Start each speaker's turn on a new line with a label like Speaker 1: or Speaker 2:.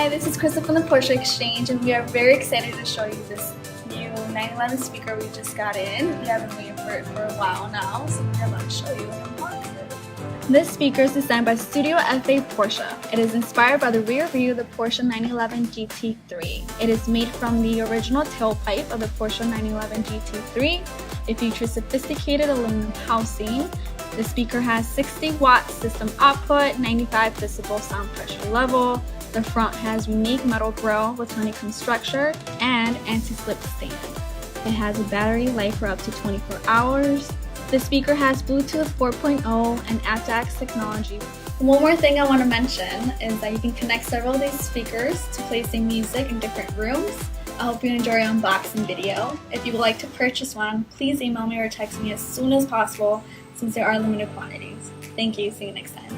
Speaker 1: Hi, this is Krista from the Porsche Exchange, and we are very excited to show you this new 911 speaker we just got in. We have been waiting for it for a while now, so we're about to show you and unbox it. This speaker is designed by Studio FA Porsche. It is inspired by the rear view of the Porsche 911 GT3. It is made from the original tailpipe of the Porsche 911 GT3. It features sophisticated aluminum housing. The speaker has 60-watt system output, 95 decibel sound pressure level. The front has unique metal grille with honeycomb structure and anti-slip stand. It has a battery life for up to 24 hours. The speaker has Bluetooth 4.0 and aptX technology. One more thing I want to mention is that you can connect several of these speakers to placing music in different rooms. I hope you enjoy our unboxing video. If you would like to purchase one, please email me or text me as soon as possible since there are limited quantities. Thank you. See you next time.